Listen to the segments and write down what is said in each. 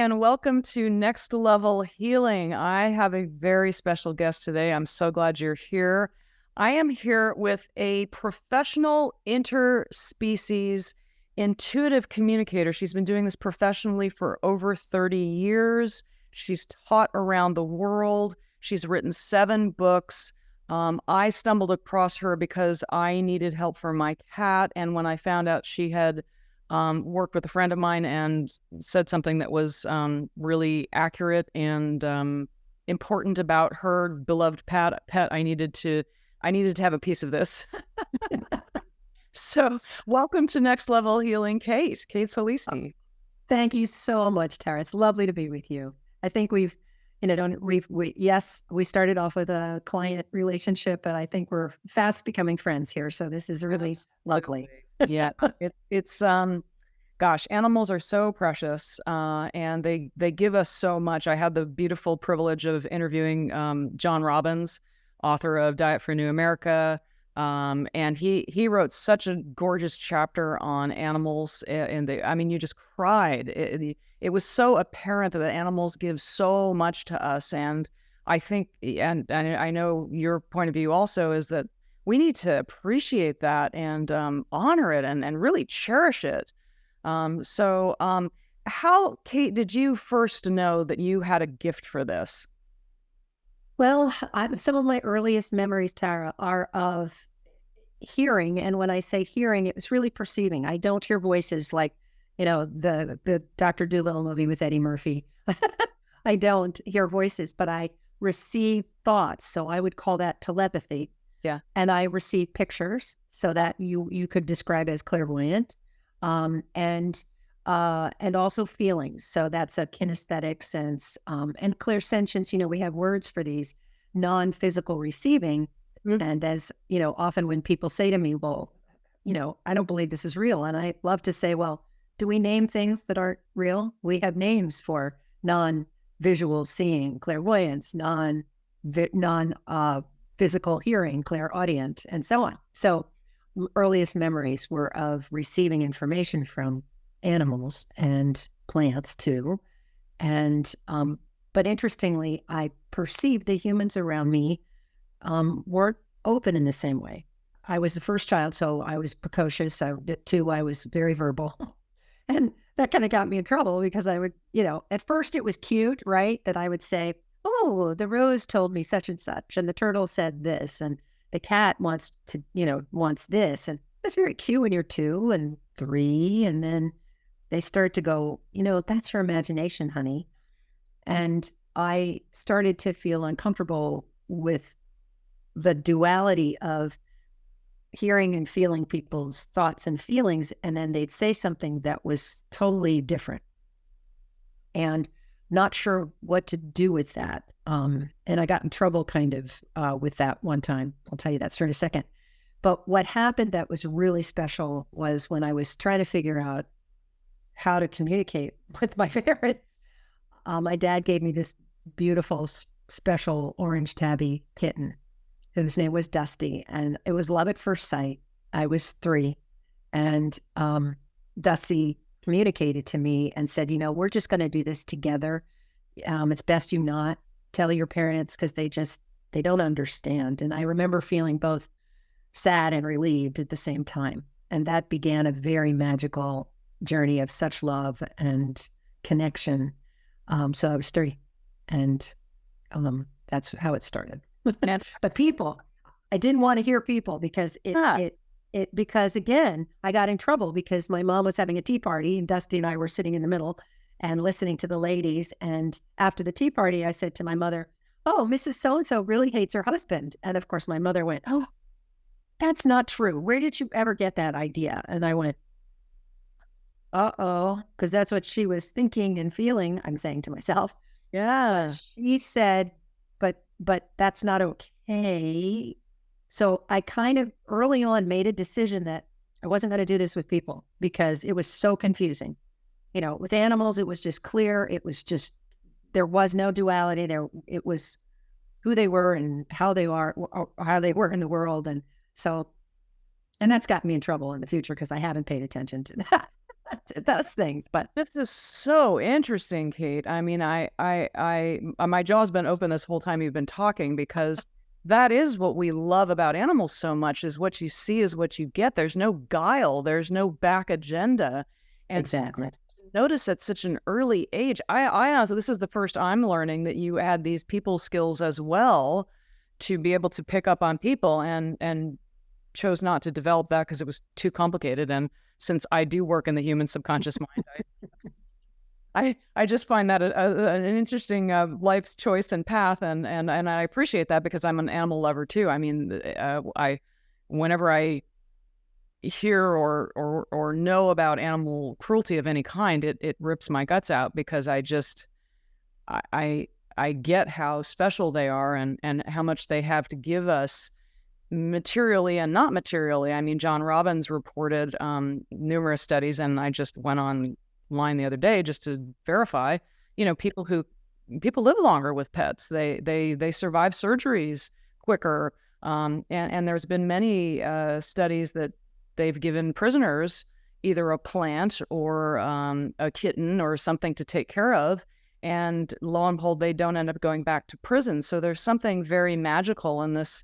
and welcome to Next Level Healing. I have a very special guest today. I'm so glad you're here. I am here with a professional interspecies intuitive communicator. She's been doing this professionally for over 30 years. She's taught around the world. She's written 7 books. I stumbled across her because I needed help for my cat, and when I found out she had worked with a friend of mine and said something that was really accurate and important about her beloved pet. I needed to have a piece of this. So, welcome to Next Level Healing, Kate Solisti. Thank you so much, Tara. It's lovely to be with you. I think we started off with a client relationship, but I think we're fast becoming friends here. So this is really lovely. Yeah, it's gosh, animals are so precious, and they give us so much. I had the beautiful privilege of interviewing John Robbins, author of Diet for a New America, and he wrote such a gorgeous chapter on animals. You just cried. It was so apparent that animals give so much to us, and I think, and I know your point of view also is that we need to appreciate that and honor it and really cherish it. How, Kate, did you first know that you had a gift for this? Well, some of my earliest memories, Tara, are of hearing. And when I say hearing, it was really perceiving. I don't hear voices like, the Dr. Dolittle movie with Eddie Murphy. I don't hear voices, but I receive thoughts. So I would call that telepathy. Yeah. And I receive pictures so that you could describe as clairvoyant, and also feelings. So that's a kinesthetic sense, and clairsentience. We have words for these non-physical receiving. Mm-hmm. And as often when people say to me, well, I don't believe this is real. And I love to say, well, do we name things that aren't real? We have names for non-visual seeing, clairvoyance, physical hearing, clairaudient, and so on. So earliest memories were of receiving information from animals and plants too. And, but interestingly, I perceived the humans around me weren't open in the same way. I was the first child, so I was precocious. I was very verbal. And that kind of got me in trouble because I would, at first it was cute, right? That I would say, oh, the rose told me such and such, and the turtle said this, and the cat wants this. And it's very cute when you're 2 and 3. And then they start to go, that's your imagination, honey. And I started to feel uncomfortable with the duality of hearing and feeling people's thoughts and feelings. And then they'd say something that was totally different. And not sure what to do with that. And I got in trouble kind of with that one time. I'll tell you that story in a second. But what happened that was really special was when I was trying to figure out how to communicate with my parents. My dad gave me this beautiful, special orange tabby kitten whose name was Dusty. And it was love at first sight. I was 3. And Dusty communicated to me and said, we're just going to do this together. It's best you not tell your parents because they don't understand. And I remember feeling both sad and relieved at the same time. And that began a very magical journey of such love and connection. So I was 3, and that's how it started. But people, I didn't want to hear people because because again, I got in trouble because my mom was having a tea party and Dusty and I were sitting in the middle and listening to the ladies. And after the tea party, I said to my mother, oh, Mrs. So-and-so really hates her husband. And of course, my mother went, oh, that's not true. Where did you ever get that idea? And I went, uh-oh, because that's what she was thinking and feeling, I'm saying to myself. Yeah. But she said, but that's not okay. So I kind of early on made a decision that I wasn't going to do this with people because it was so confusing. With animals, it was just clear. It was just, there was no duality there. It was who they were and how they are, or how they were in the world. And that's gotten me in trouble in the future because I haven't paid attention to that. those things. But This is so interesting, Kate. I mean, my jaw's been open this whole time you've been talking because that is what we love about animals so much is what you see is what you get. There's no guile, there's no back agenda. And exactly. notice at such an early age, I honestly, this is the first I'm learning that you add these people skills as well to be able to pick up on people and chose not to develop that because it was too complicated. And since I do work in the human subconscious mind, I just find that an interesting life's choice and path, and I appreciate that because I'm an animal lover too. I mean, I whenever I hear or know about animal cruelty of any kind, it rips my guts out because I I I get how special they are and how much they have to give us materially and not materially. I mean, John Robbins reported numerous studies, and I just went online the other day just to verify. You know, people live longer with pets. They survive surgeries quicker, and there's been many studies that they've given prisoners either a plant or a kitten or something to take care of. And lo and behold, they don't end up going back to prison. So there's something very magical in this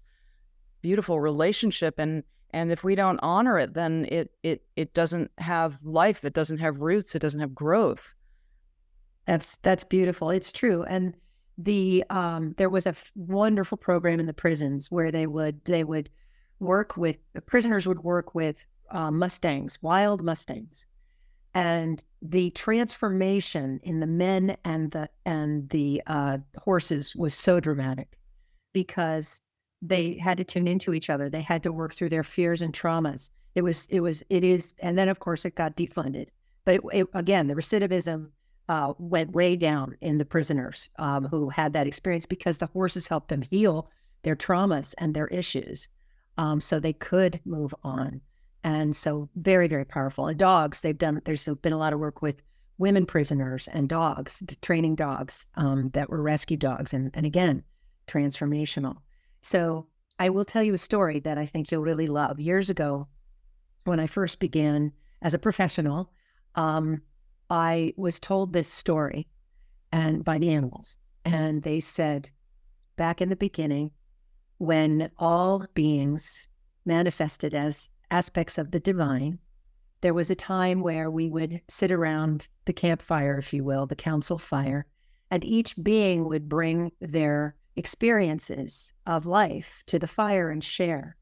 beautiful relationship, and if we don't honor it, then it doesn't have life, it doesn't have roots, it doesn't have growth. That's beautiful. It's true. And there was a wonderful program in the prisons where they would work with the prisoners would work with Mustangs, wild Mustangs, and the transformation in the men and the horses was so dramatic because they had to tune into each other. They had to work through their fears and traumas. It is, and then of course it got defunded. But again, the recidivism went way down in the prisoners who had that experience because the horses helped them heal their traumas and their issues, so they could move on. And so very, very powerful. And dogs, there's been a lot of work with women prisoners and dogs, training dogs that were rescue dogs, and again, transformational. So I will tell you a story that I think you'll really love. Years ago, when I first began as a professional, I was told this story and by the animals. And they said, back in the beginning, when all beings manifested as aspects of the divine, there was a time where we would sit around the campfire, if you will, the council fire, and each being would bring their experiences of life to the fire and share.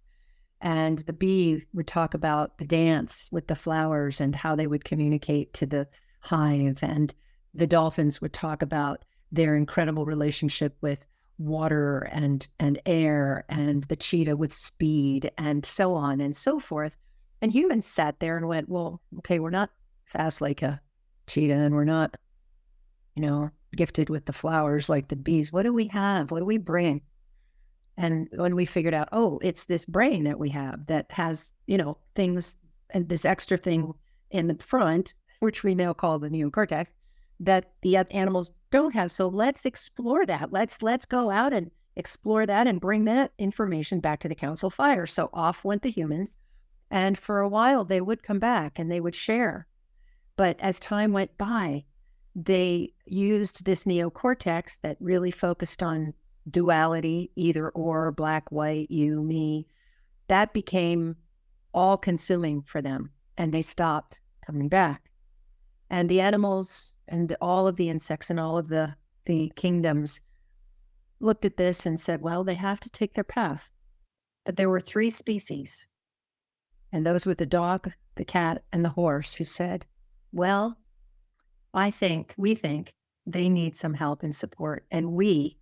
And the bee would talk about the dance with the flowers and how they would communicate to the hive. And the dolphins would talk about their incredible relationship with water and air, and the cheetah with speed, and so on and so forth. And humans sat there and went, well, okay, we're not fast like a cheetah, and we're not, gifted with the flowers like the bees. What do we have? What do we bring? And when we figured out, oh, it's this brain that we have that has, things, and this extra thing in the front, which we now call the neocortex, that the animals don't have. So let's explore that. Let's go out and explore that and bring that information back to the council fire. So off went the humans. And for a while, they would come back and they would share. But as time went by, they used this neocortex that really focused on duality, either or, black, white, you, me. That became all consuming for them, and they stopped coming back. And the animals and all of the insects and all of the kingdoms looked at this and said, well, they have to take their path. But there were 3 species, and those were the dog, the cat, and the horse, who said, well, we think they need some help and support, and we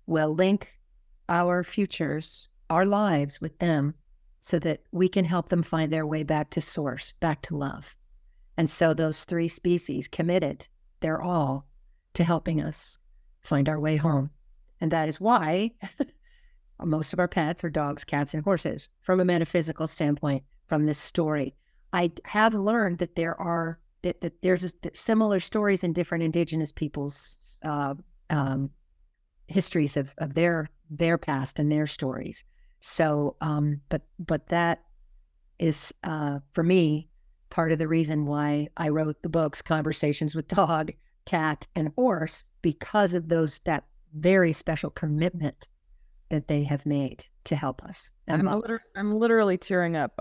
will link our futures, our lives with them so that we can help them find their way back to source, back to love. And so those 3 species committed their all to helping us find our way home. And that is why most of our pets are dogs, cats, and horses, from a metaphysical standpoint, from this story. I have learned that there's similar stories in different indigenous peoples' histories of their past and their stories. So, but that is, for me, part of the reason why I wrote the books, Conversations with Dog, Cat, and Horse, because of that very special commitment that they have made to help us. I'm literally tearing up.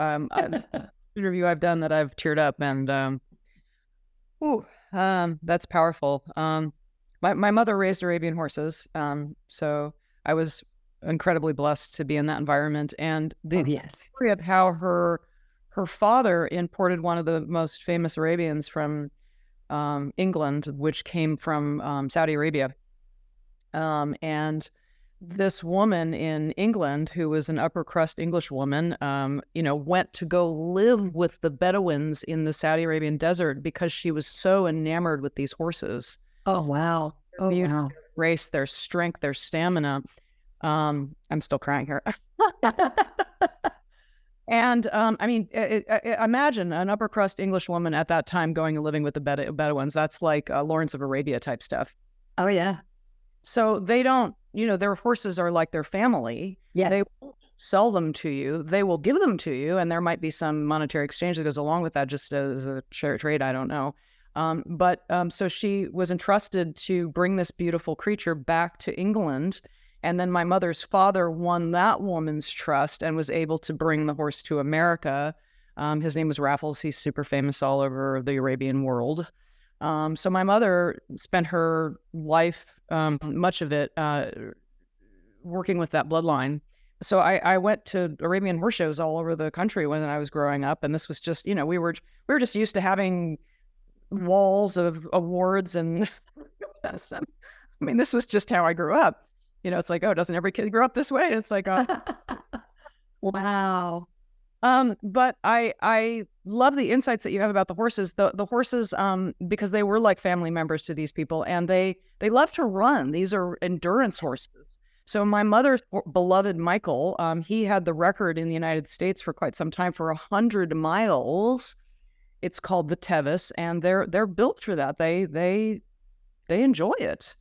Interview I've done that I've teared up, and that's powerful. My mother raised Arabian horses, so I was incredibly blessed to be in that environment. And the story of how her father imported one of the most famous Arabians from England, which came from Saudi Arabia, and this woman in England, who was an upper crust English woman, went to go live with the Bedouins in the Saudi Arabian desert because she was so enamored with these horses. Oh, wow. Oh, wow. Race, their strength, their stamina. I'm still crying here. And imagine an upper crust English woman at that time going and living with the Bedouins. That's like Lawrence of Arabia type stuff. Oh, yeah. So they don't, their horses are like their family. Yes. They won't sell them to you. They will give them to you. And there might be some monetary exchange that goes along with that, just as a share trade. I don't know. So she was entrusted to bring this beautiful creature back to England. And then my mother's father won that woman's trust and was able to bring the horse to America. His name was Raffles. He's super famous all over the Arabian world. So my mother spent her life, much of it, working with that bloodline. So I went to Arabian horse shows all over the country when I was growing up. And this was just, we were just used to having walls of awards. And this was just how I grew up. It's like, oh, doesn't every kid grow up this way? It's like, wow. But I love the insights that you have about the horses. The horses, because they were like family members to these people, and they love to run. These are endurance horses. So my mother's beloved Michael, he had the record in the United States for quite some time for 100 miles. It's called the Tevis, and they're built for that. They enjoy it.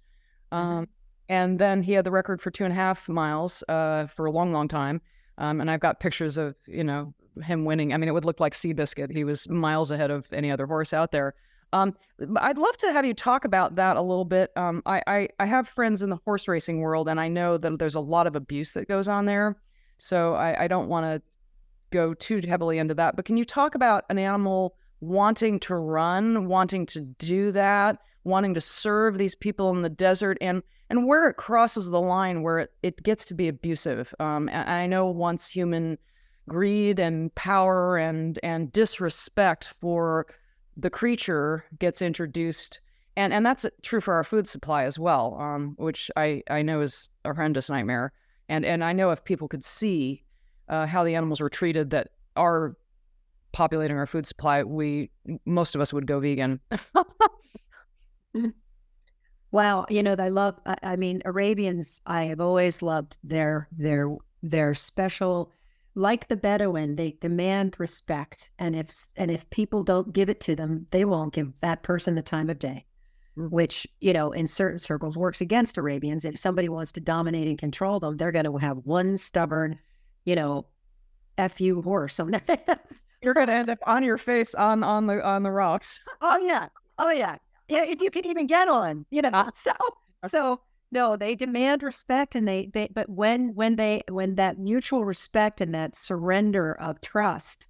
And then he had the record for 2.5 miles for a long, long time. And I've got pictures of, him winning. I mean, it would look like Seabiscuit. He was miles ahead of any other horse out there. I'd love to have you talk about that a little bit. I have friends in the horse racing world, and I know that there's a lot of abuse that goes on there. So I don't want to go too heavily into that. But can you talk about an animal wanting to run, wanting to do that, wanting to serve these people in the desert, and where it crosses the line where it gets to be abusive? I know once human greed and power and disrespect for the creature gets introduced, and that's true for our food supply as well, which I know is a horrendous nightmare. And I know if people could see how the animals were treated that are populating our food supply, most of us would go vegan. Wow, Arabians, I have always loved their special, like the Bedouin, they demand respect. And if people don't give it to them, they won't give that person the time of day, which, in certain circles works against Arabians. If somebody wants to dominate and control them, they're going to have one stubborn, F you horse. So you're going to end up on your face on the rocks. Oh yeah. Yeah, if you can even get on, So no, they demand respect, and but when that mutual respect and that surrender of trust,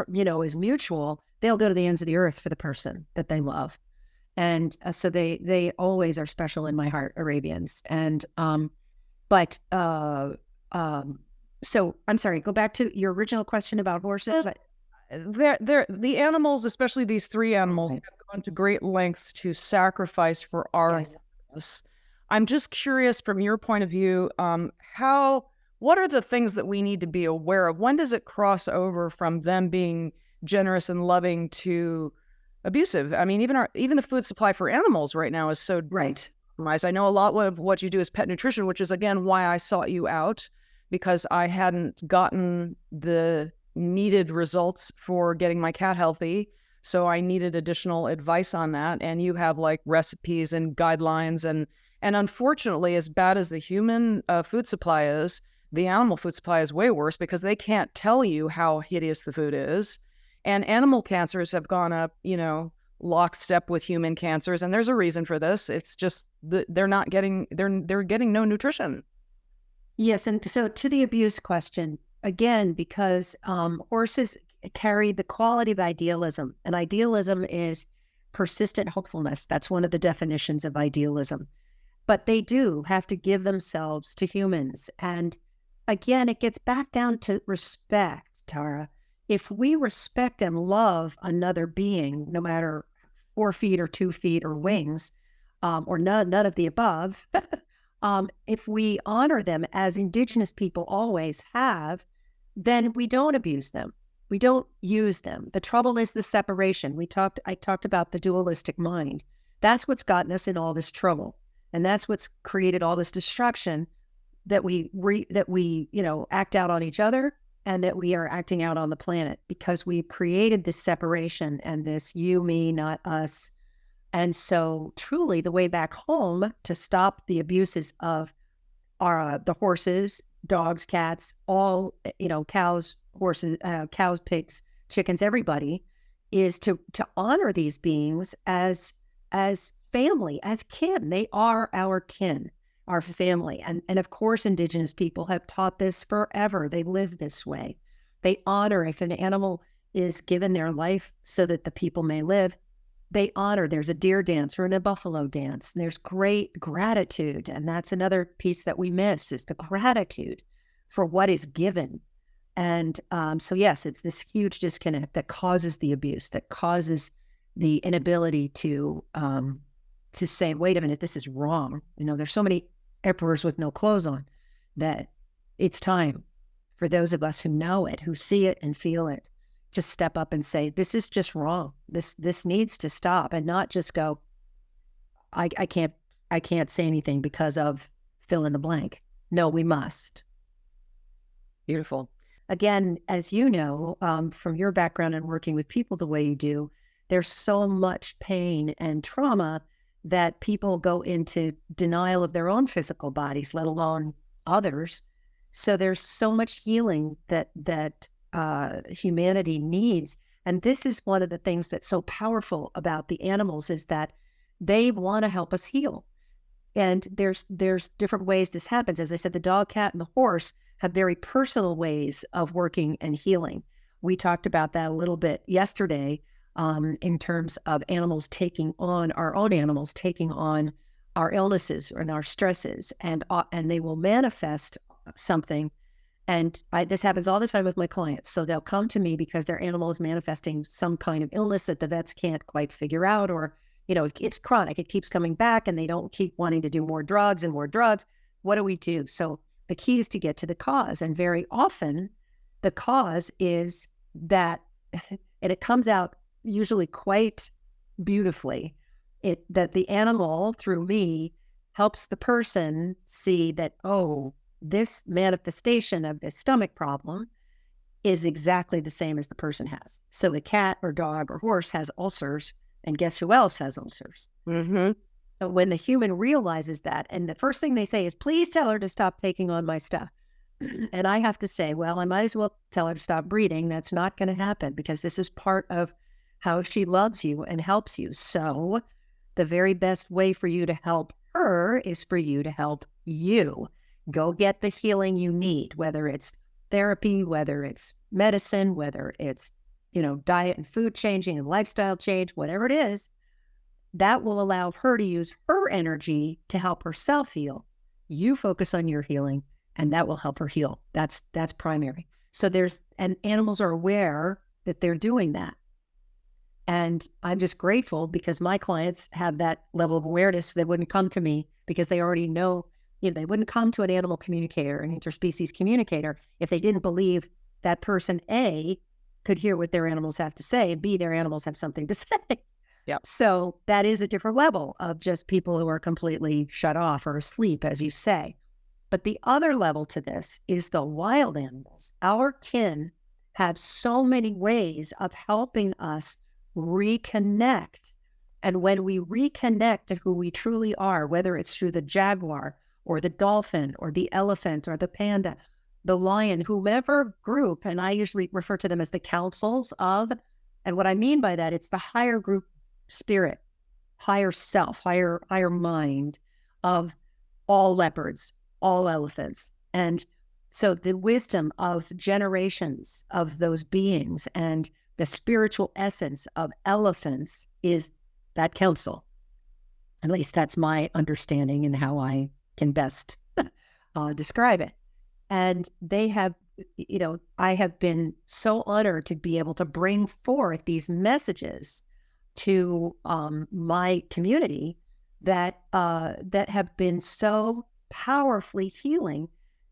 is mutual, they'll go to the ends of the earth for the person that they love, and so they always are special in my heart, Arabians. And so I'm sorry. Go back to your original question about horses. The animals, especially these 3 animals, have gone to great lengths to sacrifice for our lives. I'm just curious, from your point of view, what are the things that we need to be aware of? When does it cross over from them being generous and loving to abusive? I mean, even the food supply for animals right now is so right. I know a lot of what you do is pet nutrition, which is again why I sought you out, because I hadn't gotten the needed results for getting my cat healthy. So I needed additional advice on that. And you have like recipes and guidelines, and unfortunately, as bad as the human food supply is, the animal food supply is way worse, because they can't tell you how hideous the food is. And animal cancers have gone up, lockstep with human cancers. And there's a reason for this. It's just that they're getting no nutrition. Yes. And so to the abuse question, again, because horses carry the quality of idealism, and idealism is persistent hopefulness. That's one of the definitions of idealism. But they do have to give themselves to humans. And again, it gets back down to respect, Tara. If we respect and love another being, no matter 4 feet or 2 feet or wings, or none of the above, if we honor them as Indigenous people always have, then we don't abuse them. We don't use them. The trouble is the separation. I talked about the dualistic mind. That's what's gotten us in all this trouble. And that's what's created all this destruction that we act out on each other, and that we are acting out on the planet, because we've created this separation and this you, me, not us. And so truly the way back home to stop the abuses of the horses, dogs, cats, all, cows, horses, cows, pigs, chickens, everybody, is to honor these beings as family, as kin. They are our kin, our family. And of course, Indigenous people have taught this forever. They live this way. They honor, if an animal is given their life so that the people may live, they honor. There's a deer dance or a buffalo dance. There's great gratitude. And that's another piece that we miss, is the gratitude for what is given. And so, yes, it's this huge disconnect that causes the abuse, that causes the inability to say, wait a minute, this is wrong. There's so many emperors with no clothes on, that it's time for those of us who know it, who see it and feel it, to step up and say, this is just wrong. This needs to stop, and not just go, I can't say anything because of fill in the blank. No, we must. Beautiful. Again, as you know, from your background and working with people the way you do, there's so much pain and trauma that people go into denial of their own physical bodies, let alone others. So there's so much healing that humanity needs. And this is one of the things that's so powerful about the animals, is that they want to help us heal. And there's different ways this happens. As I said, the dog, cat, and the horse have very personal ways of working and healing. We talked about that a little bit yesterday, in terms of animals taking on our own animals, taking on our illnesses and our stresses, and they will manifest something. And this happens all the time with my clients. So they'll come to me because their animal is manifesting some kind of illness that the vets can't quite figure out, or, it's chronic. It keeps coming back, and they don't keep wanting to do more drugs and more drugs. What do we do? So the key is to get to the cause. And very often the cause is that, and it comes out usually quite beautifully, that the animal, through me, helps the person see that, oh, this manifestation of this stomach problem is exactly the same as the person has. So the cat or dog or horse has ulcers, and guess who else has ulcers? Mm-hmm. So when the human realizes that, and the first thing they say is, please tell her to stop taking on my stuff. And I have to say, well, I might as well tell her to stop breathing. That's not going to happen, because this is part of how she loves you and helps you. So the very best way for you to help her is for you to help you. Go get the healing you need, whether it's therapy, whether it's medicine, whether it's, diet and food changing and lifestyle change, whatever it is. That will allow her to use her energy to help herself heal. You focus on your healing, and that will help her heal. That's primary. So and animals are aware that they're doing that. And I'm just grateful, because my clients have that level of awareness. They wouldn't come to me because they already know, they wouldn't come to an animal communicator, an interspecies communicator, if they didn't believe that person, A, could hear what their animals have to say, and B, their animals have something to say. Yep. So that is a different level of just people who are completely shut off or asleep, as you say. But the other level to this is the wild animals. Our kin have so many ways of helping us reconnect. And when we reconnect to who we truly are, whether it's through the jaguar or the dolphin or the elephant or the panda, the lion, whomever group, and I usually refer to them as the councils of And what I mean by that, it's the higher group spirit, higher self, higher mind of all leopards, all elephants. And so the wisdom of generations of those beings and the spiritual essence of elephants is that council. At least that's my understanding and how I can best describe it. And they have, I have been so honored to be able to bring forth these messages to my community that have been so powerfully healing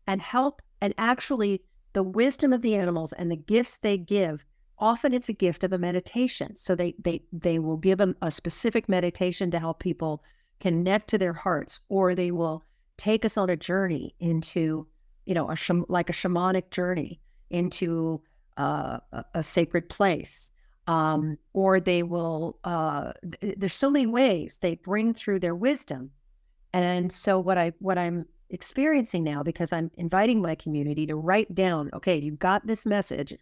and help. And actually, the wisdom of the animals and the gifts they give, often it's a gift of a meditation. So they will give them a specific meditation to help people connect to their hearts, or they will take us on a journey into, like a shamanic journey into a sacred place. Or they will, there's so many ways they bring through their wisdom. And so what I'm experiencing now, because I'm inviting my community to write down, okay, you've got this message.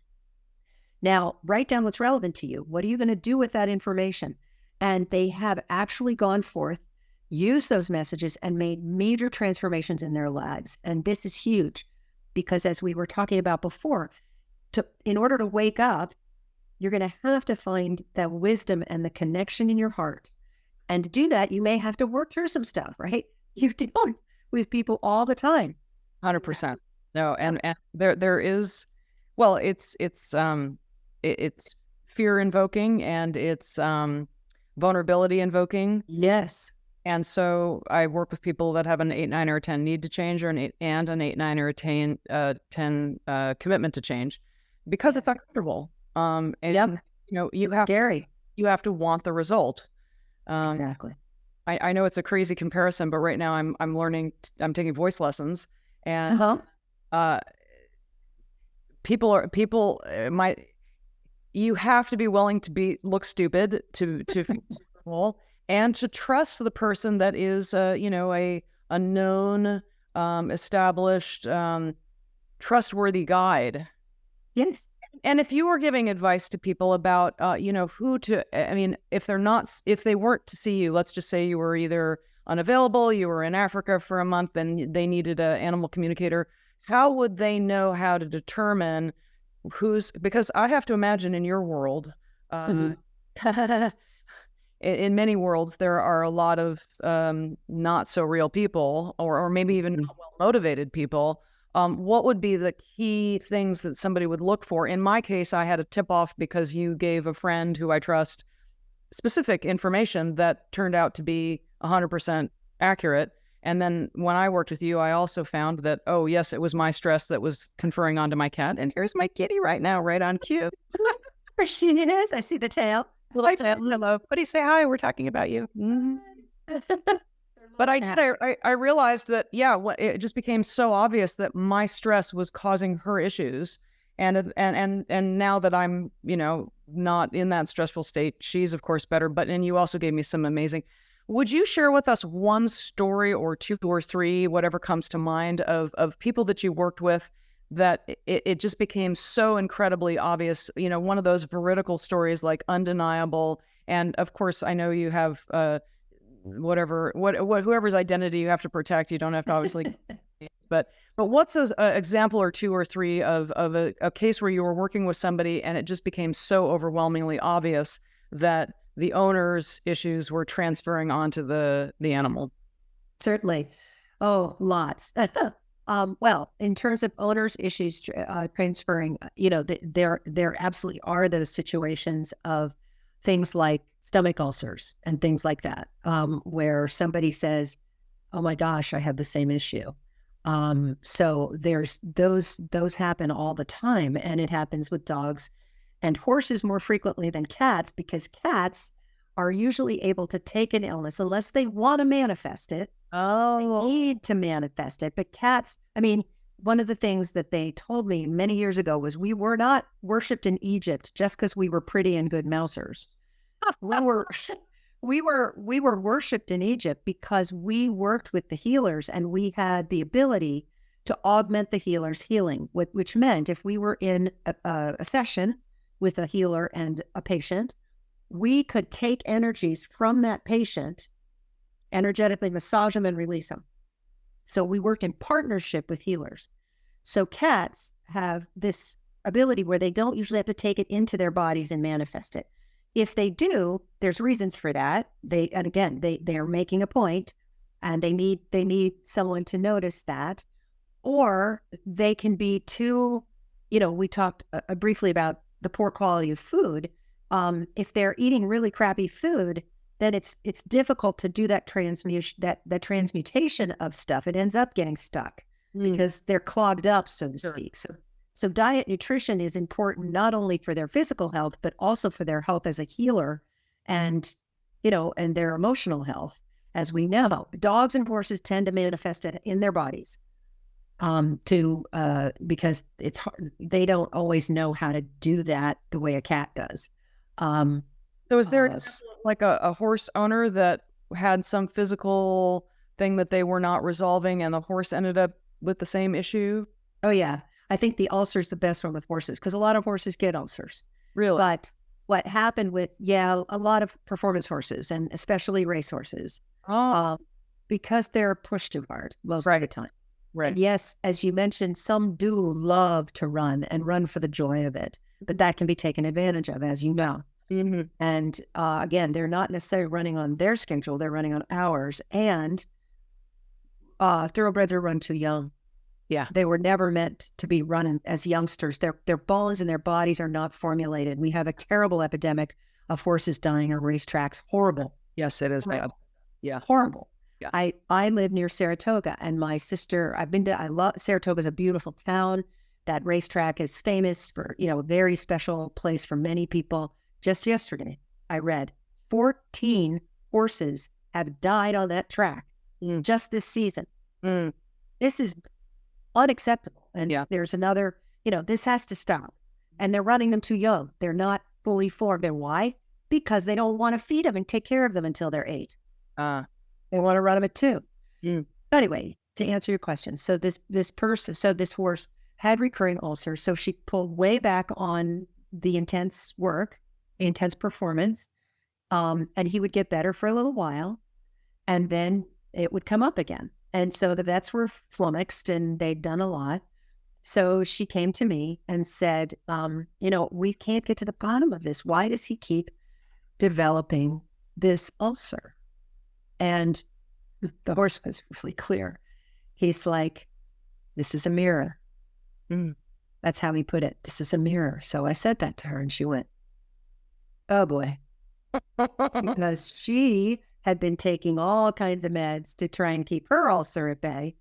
Now write down what's relevant to you. What are you going to do with that information? And they have actually gone forth, used those messages, and made major transformations in their lives. And this is huge because, as we were talking about before, in order to wake up, you're going to have to find that wisdom and the connection in your heart. And to do that, you may have to work through some stuff, right? You don't with people all the time. 100%. No, and there is, well, it's fear invoking, and it's vulnerability invoking. Yes. And so I work with people that have an 8, 9, or a 10 need to change, or an 8 or a 10 commitment to change, because it's uncomfortable. And Yep. It's scary. You have to want the result. Exactly. I know it's a crazy comparison, but right now I'm learning. I'm taking voice lessons, and people might. You have to be willing to look stupid to feel and to trust the person that is a known, established, trustworthy guide. Yes. And if you were giving advice to people about, who to, I mean, if they weren't to see you, let's just say you were either unavailable, you were in Africa for a month, and they needed an animal communicator, how would they know how to determine because I have to imagine in your world, in many worlds, there are a lot of not so real people, or maybe even not well-motivated people. What would be the key things that somebody would look for? In my case, I had a tip-off because you gave a friend who I trust specific information that turned out to be 100% accurate. And then when I worked with you, I also found that, oh, yes, it was my stress that was conferring onto my cat. And here's my kitty right now, right on cue. There she is. I see the tail. Little tail. Hello. Buddy, say hi. We're talking about you. Mm-hmm. But I realized that, it just became so obvious that my stress was causing her issues. And now that I'm, not in that stressful state, she's of course better. And you also gave me some amazing. Would you share with us one story or 2 or 3, whatever comes to mind, of people that you worked with that it just became so incredibly obvious, one of those veridical stories, like undeniable. And of course, I know you have, whoever's identity you have to protect. You don't have to obviously, but what's an example or 2 or 3 of a case where you were working with somebody and it just became so overwhelmingly obvious that the owner's issues were transferring onto the animal? Certainly. Oh, lots. Well, in terms of owners' issues transferring, there absolutely are those situations of things like stomach ulcers and things like that, where somebody says, oh my gosh, I have the same issue. So there's those happen all the time, and it happens with dogs and horses more frequently than cats, because cats are usually able to take an illness unless they want to manifest it. Oh, they need to manifest it. But cats, one of the things that they told me many years ago was we were not worshipped in Egypt just because we were pretty and good mousers. we were worshipped in Egypt because we worked with the healers, and we had the ability to augment the healer's healing, which meant if we were in a session with a healer and a patient, we could take energies from that patient, energetically massage them and release them. So we work in partnership with healers. So cats have this ability where they don't usually have to take it into their bodies and manifest it. If they do, there's reasons for that. They are making a point, and they need someone to notice that. Or they can be too, we talked briefly about the poor quality of food. If they're eating really crappy food, then it's difficult to do that transmutation of stuff. It ends up getting stuck because they're clogged up, so to speak. So diet nutrition is important not only for their physical health, but also for their health as a healer and, and their emotional health. As we know, dogs and horses tend to manifest it in their bodies because it's hard. They don't always know how to do that the way a cat does. So is there like a horse owner that had some physical thing that they were not resolving and the horse ended up with the same issue? Oh, yeah. I think the ulcer is the best one with horses because a lot of horses get ulcers. Really? But what happened with, a lot of performance horses and especially race horses, because they're pushed too hard most of the time. Right. And yes, as you mentioned, some do love to run and run for the joy of it, but that can be taken advantage of, as you know. Mm-hmm. And again, they're not necessarily running on their schedule. They're running on ours. And thoroughbreds are run too young. Yeah. They were never meant to be run as youngsters. Their bones and their bodies are not formulated. We have a terrible epidemic of horses dying on racetracks. Horrible. Yes, it is bad. Yeah. Horrible. Yeah. I live near Saratoga, and my sister, I love Saratoga is a beautiful town. That racetrack is famous for, a very special place for many people. Just yesterday, I read 14 horses have died on that track just this season. This is unacceptable. And there's another, this has to stop. And they're running them too young. They're not fully formed. And why? Because they don't want to feed them and take care of them until they're 8. They want to run them at 2. Anyway, to answer your question, so this horse had recurring ulcers. So she pulled way back on the intense work, the intense performance, and he would get better for a little while, and then it would come up again. And so the vets were flummoxed, and they'd done a lot. So she came to me and said, we can't get to the bottom of this. Why does he keep developing this ulcer? And the horse was really clear. He's like, this is a mirror. That's how he put it. This is a mirror. So I said that to her, and she went, oh boy. Because she had been taking all kinds of meds to try and keep her ulcer at bay.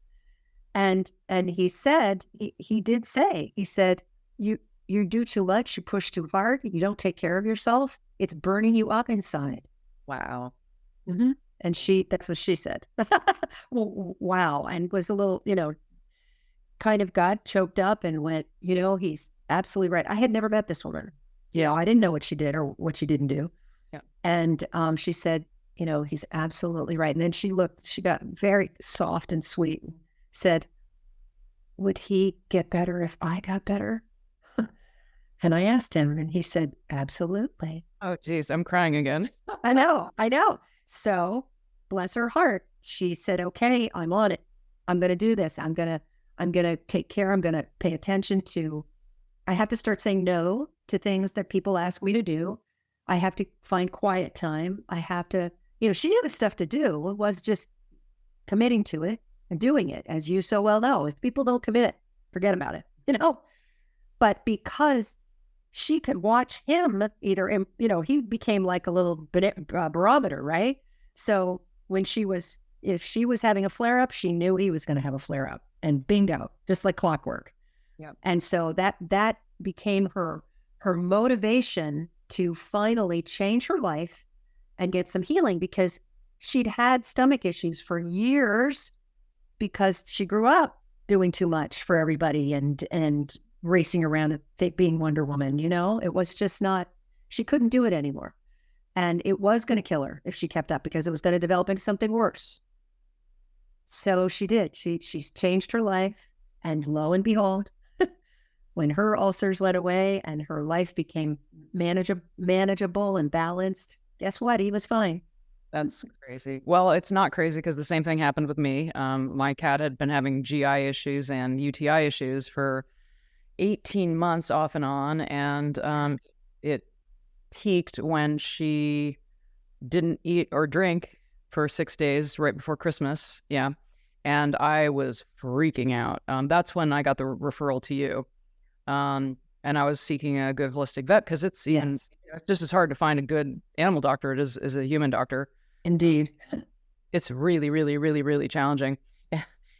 And he said, he did say, he said, you do too much, you push too hard, you don't take care of yourself, it's burning you up inside. Wow. And that's what she said. Well, wow. And was a little, kind of got choked up and went, he's absolutely right. I had never met this woman. I didn't know what she did or what she didn't do. Yeah. And she said, he's absolutely right. And then she got very soft and sweet and said, would he get better if I got better? And I asked him, and he said, absolutely. Oh, geez, I'm crying again. I know. So bless her heart. She said, okay, I'm on it. I'm going to do this. I'm going to take care. I'm going to pay attention to, I have to start saying no to things that people ask me to do. I have to find quiet time. I have to, she knew the stuff to do. It was just committing to it and doing it, as you so well know. If people don't commit, forget about it, But because she could watch him either, he became like a little barometer, right? So if she was having a flare up, she knew he was going to have a flare up, and bingo, just like clockwork. Yeah. And so that became her motivation to finally change her life and get some healing, because she'd had stomach issues for years because she grew up doing too much for everybody and racing around being Wonder Woman, it was just not, she couldn't do it anymore. And it was going to kill her if she kept up, because it was going to develop into something worse. So she did. She's changed her life, and lo and behold, when her ulcers went away and her life became manageable and balanced, guess what? He was fine. That's crazy. Well, it's not crazy because the same thing happened with me. My cat had been having GI issues and UTI issues for 18 months off and on. And it peaked when she didn't eat or drink for 6 days right before Christmas. Yeah. And I was freaking out. That's when I got the referral to you. And I was seeking a good holistic vet because it's even just as hard to find a good animal doctor as a human doctor. Indeed. It's really, really, really, really challenging.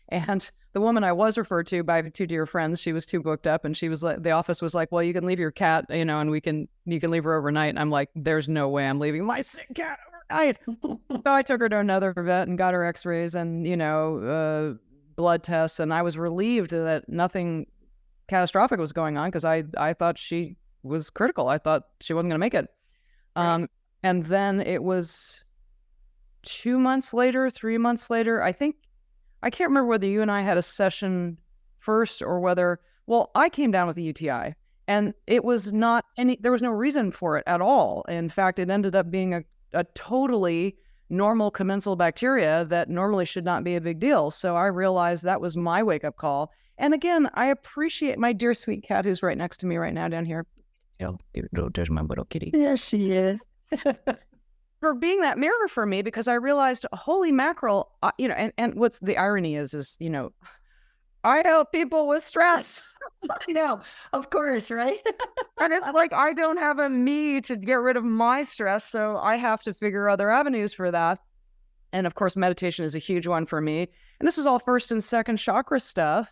And the woman I was referred to by two dear friends, she was too booked up, and she was like, the office was like, well, you can leave your cat, and you can leave her overnight. And I'm like, there's no way I'm leaving my sick cat overnight. So I took her to another vet and got her x-rays and, blood tests. And I was relieved that nothing catastrophic was going on because I thought she was critical. I thought she wasn't going to make it. Right. And then it was 2 months later, 3 months later, I can't remember whether you and I had a session first or whether, I came down with a UTI and it was there was no reason for it at all. In fact, it ended up being a totally normal commensal bacteria that normally should not be a big deal. So I realized that was my wake-up call. And again, I appreciate my dear sweet cat who's right next to me right now down here. There's my little kitty. Yes, she is. For being that mirror for me, because I realized, holy mackerel, and what's the irony is, I help people with stress. I know, of course, right? And it's like, I don't have a me to get rid of my stress, so I have to figure other avenues for that. And of course, meditation is a huge one for me. And this is all first and second chakra stuff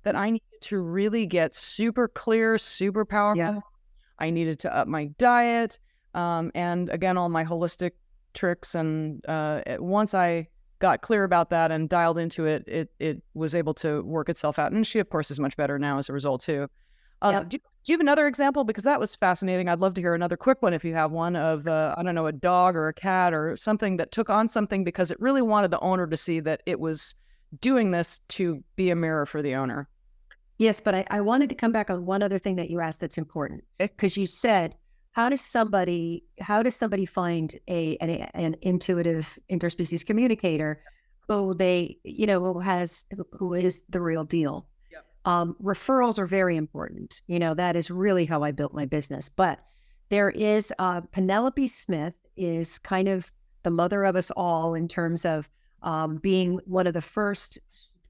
that I needed to really get super clear, super powerful. Yeah. I needed to up my diet. And again, all my holistic tricks. And once I got clear about that and dialed into it, it was able to work itself out. And she, of course, is much better now as a result, too. Yep. Do you have another example? Because that was fascinating. I'd love to hear another quick one if you have one of, I don't know, a dog or a cat or something that took on something because it really wanted the owner to see that it was doing this to be a mirror for the owner. Yes, but I wanted to come back on one other thing that you asked that's important. Because you said, how does somebody find an intuitive interspecies communicator who who is the real deal? Yep. Referrals are very important. That is really how I built my business. But there is Penelope Smith is kind of the mother of us all in terms of being one of the first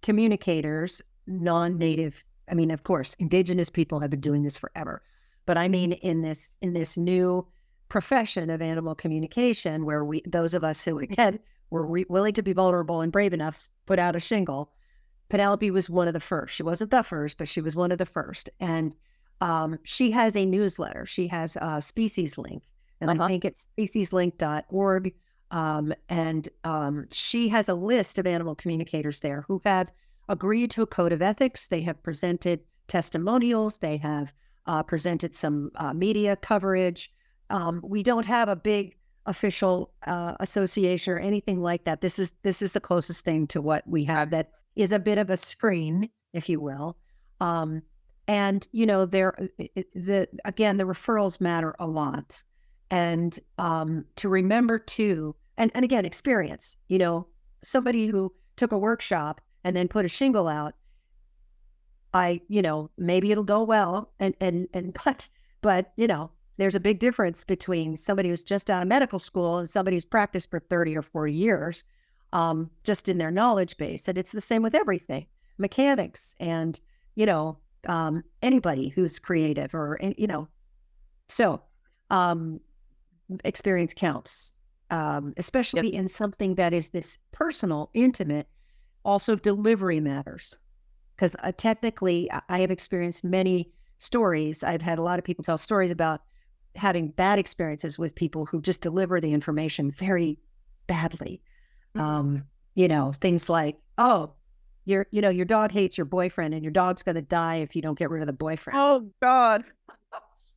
communicators, non-native. I mean, of course, indigenous people have been doing this forever. But I mean, in this new profession of animal communication, where those of us who, again, were willing to be vulnerable and brave enough, put out a shingle, Penelope was one of the first. She wasn't the first, but she was one of the first. And she has a newsletter. She has a Species Link, and I think it's specieslink.org. And she has a list of animal communicators there who have agreed to a code of ethics. They have presented testimonials. They have presented some media coverage. We don't have a big official association or anything like that. This is the closest thing to what we have that is a bit of a screen, if you will. And the referrals matter a lot. And to remember too, and again, experience. Somebody who took a workshop and then put a shingle out, maybe it'll go well. But there's a big difference between somebody who's just out of medical school and somebody who's practiced for 30 or 40 years, just in their knowledge base. And it's the same with everything, mechanics and, anybody who's creative or, so experience counts, especially in something that is this personal, intimate. Also, delivery matters. Because technically, I have experienced many stories. I've had a lot of people tell stories about having bad experiences with people who just deliver the information very badly. Things like, your dog hates your boyfriend and your dog's going to die if you don't get rid of the boyfriend. Oh, God.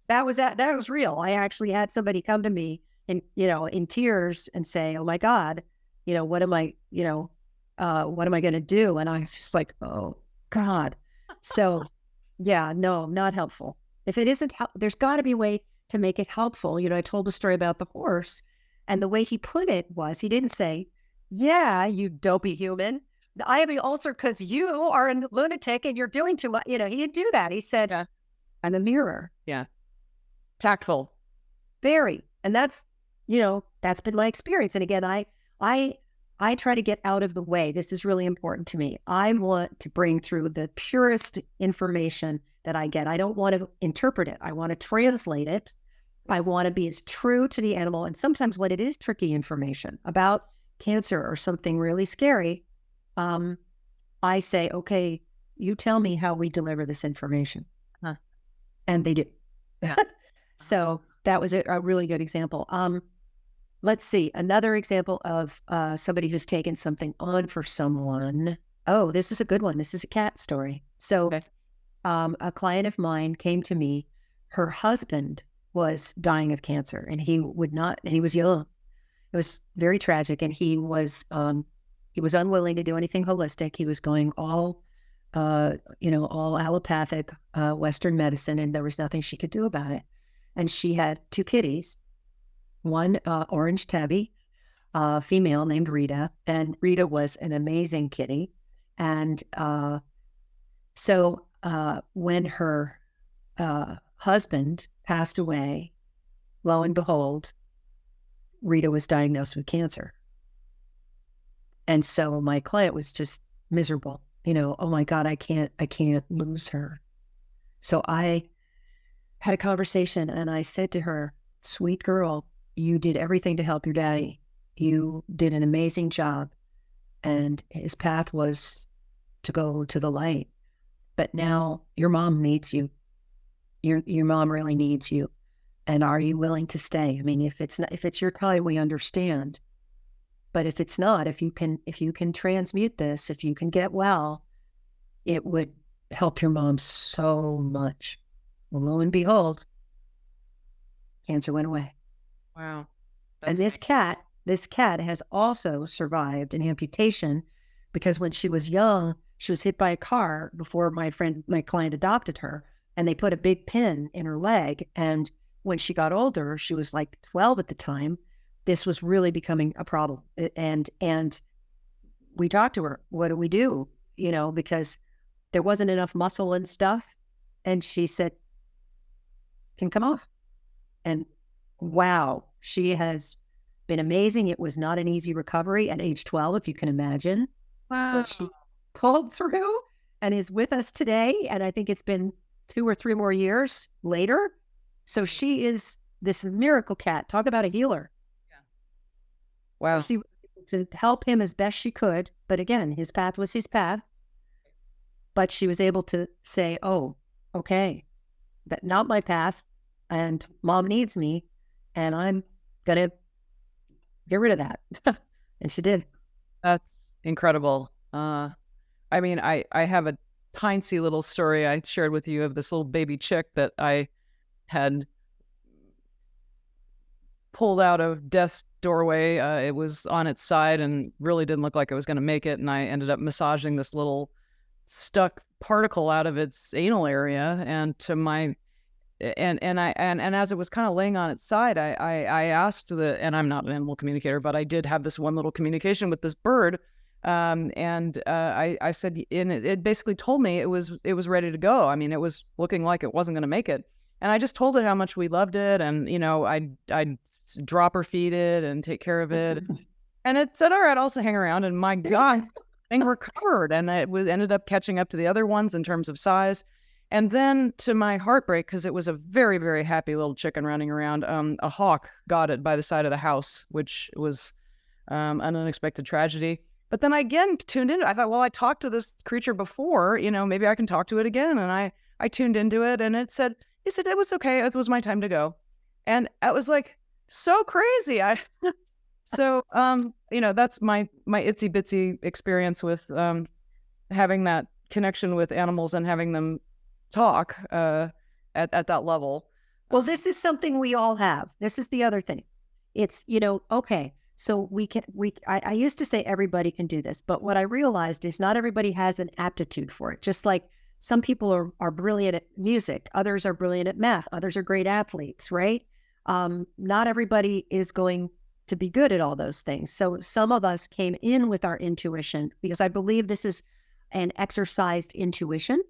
That was real. I actually had somebody come to me in tears and say, oh, my God, what am I going to do? And I was just like, oh, God. So, Yeah, no, not helpful. If it isn't, there's got to be a way to make it helpful. I told a story about the horse, and the way he put it was he didn't say, "Yeah, you dopey human, I have an ulcer because you are a lunatic and you're doing too much." He didn't do that. He said, Yeah. "I'm a mirror." Yeah. Tactful. Very. And that's been my experience. And again, I try to get out of the way. This is really important to me. I want to bring through the purest information that I get. I don't want to interpret it. I want to translate it. I want to be as true to the animal. And sometimes when it is tricky information about cancer or something really scary, I say, okay, you tell me how we deliver this information. Huh. And they do. Yeah. So that was a really good example. Let's see. Another example of somebody who's taken something on for someone. Oh, this is a good one. This is a cat story. So Okay. a client of mine came to me. Her husband was dying of cancer and he would not, and he was young. It was very tragic. And he was unwilling to do anything holistic. He was going all allopathic Western medicine, and there was nothing she could do about it. And she had 2 kitties, one orange tabby, female named Rita, and Rita was an amazing kitty. And so when her husband passed away, lo and behold, Rita was diagnosed with cancer. And so my client was just miserable. Oh my God, I can't lose her. So I had a conversation and I said to her, "Sweet girl, you did everything to help your daddy. You did an amazing job. And his path was to go to the light. But now your mom needs you. Your mom really needs you. And are you willing to stay? I mean, if it's your time, we understand. But if it's not, if you can transmute this, if you can get well, it would help your mom so much." Well, lo and behold, cancer went away. Wow. And this cat has also survived an amputation because when she was young, she was hit by a car before my client adopted her, and they put a big pin in her leg. And when she got older, she was like 12 at the time, this was really becoming a problem. And we talked to her, what do we do? Because there wasn't enough muscle and stuff. And she said, "Can come off." And wow, she has been amazing. It was not an easy recovery at age 12, if you can imagine. Wow. But she pulled through and is with us today. And I think it's been 2 or 3 more years later. So she is this miracle cat. Talk about a healer. Wow. So she was able to help him as best she could. But again, his path was his path. But she was able to say, "Oh, okay, that's not my path. And mom needs me. And I'm going to get rid of that." And she did. That's incredible. I mean, I have a tiny little story I shared with you of this little baby chick that I had pulled out of death's doorway. It was on its side and really didn't look like it was going to make it. And I ended up massaging this little stuck particle out of its anal area. And to my and as it was kind of laying on its side, I asked and I'm not an animal communicator, but I did have this one little communication with this bird. I said, and it basically told me it was ready to go. I mean, it was looking like it wasn't going to make it. And I just told it how much we loved it. And, I'd drop or feed it and take care of it. And it said, "All right, I'll also hang around." And my God, thing recovered. And it ended up catching up to the other ones in terms of size. And then to my heartbreak, because it was a very, very happy little chicken running around, a hawk got it by the side of the house, which was an unexpected tragedy. But then I again tuned in. I thought, well, I talked to this creature before, maybe I can talk to it again. And I tuned into it, and it said it was okay. It was my time to go. And it was like so crazy. So that's my itsy bitsy experience with having that connection with animals and having them talk at that level. Well, this is something we all have. This is the other thing. It's, okay, so I used to say everybody can do this, but what I realized is not everybody has an aptitude for it. Just like Some people are brilliant at music. Others are brilliant at math. Others are great athletes, right? Not everybody is going to be good at all those things. So some of us came in with our intuition, because I believe this is an exercised intuition,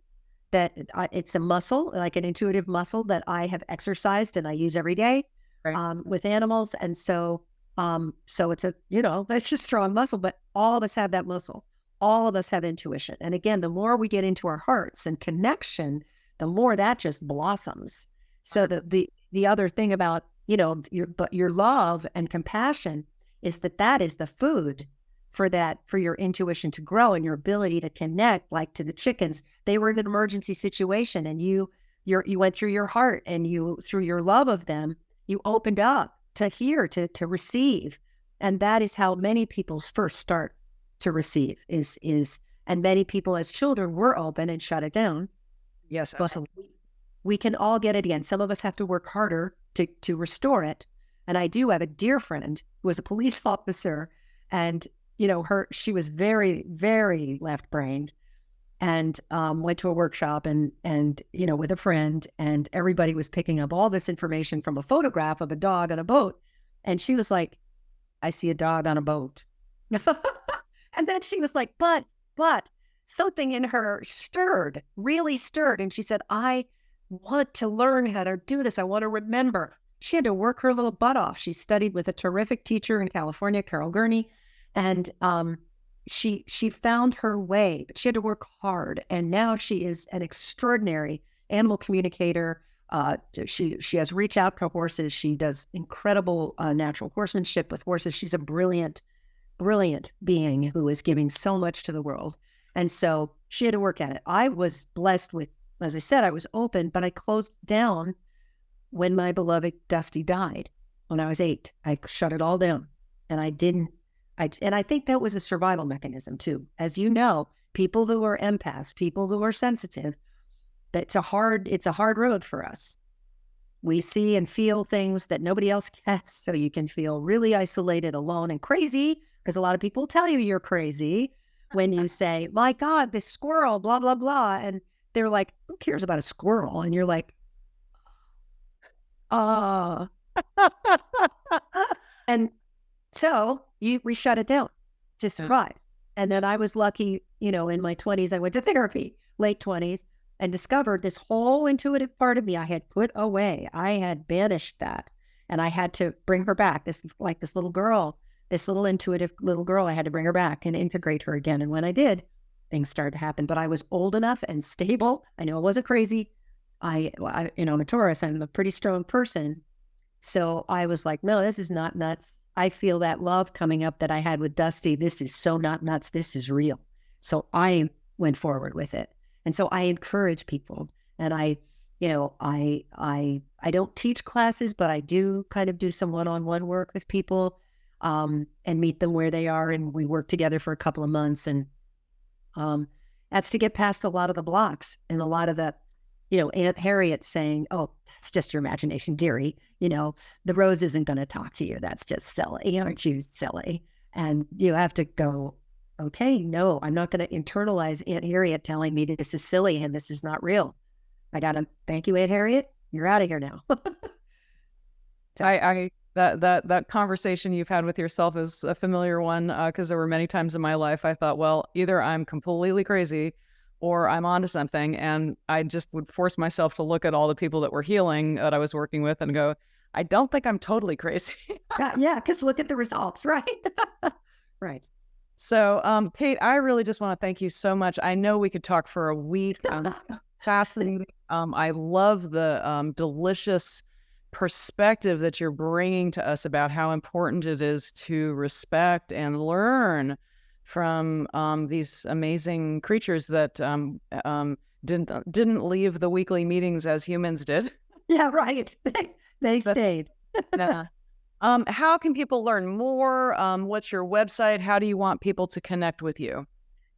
that it's a muscle, like an intuitive muscle that I have exercised and I use every day with animals. And so it's it's a strong muscle, but all of us have that muscle. All of us have intuition. And again, the more we get into our hearts and connection, the more that just blossoms. So the other thing about, your love and compassion is that is the food for your intuition to grow, and your ability to connect. Like to the chickens, they were in an emergency situation, and you went through your heart, and through your love of them, you opened up to hear, to receive. And that is how many people first start to receive and many people as children were open and shut it down. Yes. But we can all get it again. Some of us have to work harder to restore it. And I do have a dear friend who was a police officer, and she was very, very left-brained, and went to a workshop and with a friend, and everybody was picking up all this information from a photograph of a dog on a boat. And she was like, I see a dog on a boat. And then she was like, but something in her really stirred. And she said, I want to learn how to do this. I want to remember. She had to work her little butt off. She studied with a terrific teacher in California, Carol Gurney. And she found her way, but she had to work hard. And now she is an extraordinary animal communicator. She has reach out to horses. She does incredible natural horsemanship with horses. She's a brilliant being who is giving so much to the world. And so she had to work at it. I was blessed with, as I said, I was open, but I closed down when my beloved Dusty died when I was 8. I shut it all down, and I think that was a survival mechanism too. As you know, people who are empaths, people who are sensitive, it's a hard road for us. We see and feel things that nobody else gets. So you can feel really isolated, alone, and crazy, because a lot of people tell you you're crazy when you say, my God, this squirrel, blah, blah, blah. And they're like, who cares about a squirrel? And you're like, and so we shut it down to survive. And then I was lucky, in my 20s, I went to therapy, late 20s, and discovered this whole intuitive part of me I had put away. I had banished that, and I had to bring her back. This little girl, this little intuitive little girl, I had to bring her back and integrate her again. And when I did, things started to happen. But I was old enough and stable. I knew I wasn't crazy. I'm a Taurus. I'm a pretty strong person. So I was like, no, this is not nuts. I feel that love coming up that I had with Dusty. This is so not nuts. This is real. So I went forward with it. And so I encourage people. And I don't teach classes, but I do kind of do some one-on-one work with people, and meet them where they are. And we work together for a couple of months. And that's to get past a lot of the blocks and a lot of the, Aunt Harriet saying, oh, that's just your imagination, dearie. The rose isn't going to talk to you. That's just silly. Aren't you silly? And you have to go, okay, no, I'm not going to internalize Aunt Harriet telling me this is silly and this is not real. I got to thank you, Aunt Harriet. You're out of here now. So. That conversation you've had with yourself is a familiar one, because there were many times in my life I thought, well, either I'm completely crazy or I'm onto something. And I just would force myself to look at all the people that were healing that I was working with and go, I don't think I'm totally crazy. Yeah, because look at the results, right? Right. So, Kate, I really just want to thank you so much. I know we could talk for a week. Fascinating. I love the delicious perspective that you're bringing to us about how important it is to respect and learn from these amazing creatures that didn't leave the weekly meetings as humans did. Yeah, right. They stayed. Yeah. How can people learn more? What's your website? How do you want people to connect with you?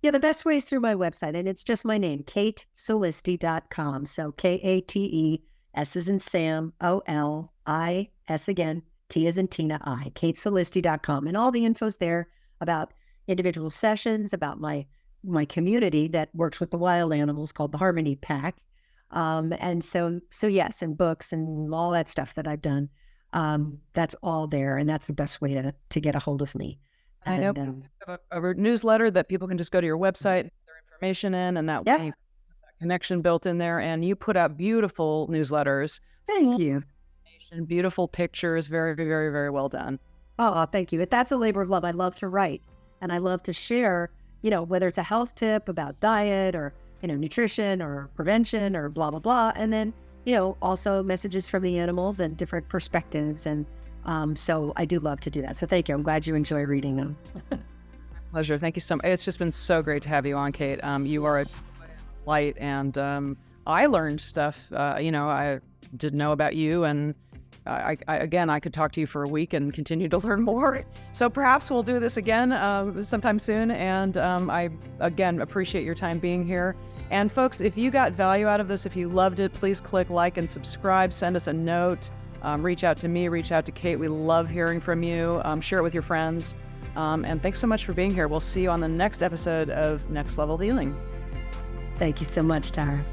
Yeah, the best way is through my website, and it's just my name, katesolisti.com. So Kate, S as in Sam, O-L-I-S again, T as in Tina, I, katesolisti.com. And all the info's there about individual sessions, about my my community that works with the wild animals called the Harmony Pack. And so yes, and books and all that stuff that I've done, that's all there. And that's the best way to get a hold of me. I know And a newsletter that people can just go to your website, put their information in, and that yeah, connection built in there. And you put out beautiful newsletters, thank you. and beautiful pictures. Very, very, very well done. Oh, thank you. That's a labor of love. I love to write and I love to share, whether it's a health tip about diet or, nutrition or prevention or blah, blah, blah. And then, also messages from the animals and different perspectives. And so I do love to do that. So thank you. I'm glad you enjoy reading them. Pleasure. Thank you so much. It's just been so great to have you on, Kate. You are a light, and I learned stuff, I didn't know about you, and I could talk to you for a week and continue to learn more. So perhaps we'll do this again sometime soon. And I, again, appreciate your time being here. And folks, if you got value out of this, if you loved it, please click like and subscribe, send us a note, reach out to me, reach out to Kate. We love hearing from you. Share it with your friends. And thanks so much for being here. We'll see you on the next episode of Next Level Healing. Thank you so much, Tara.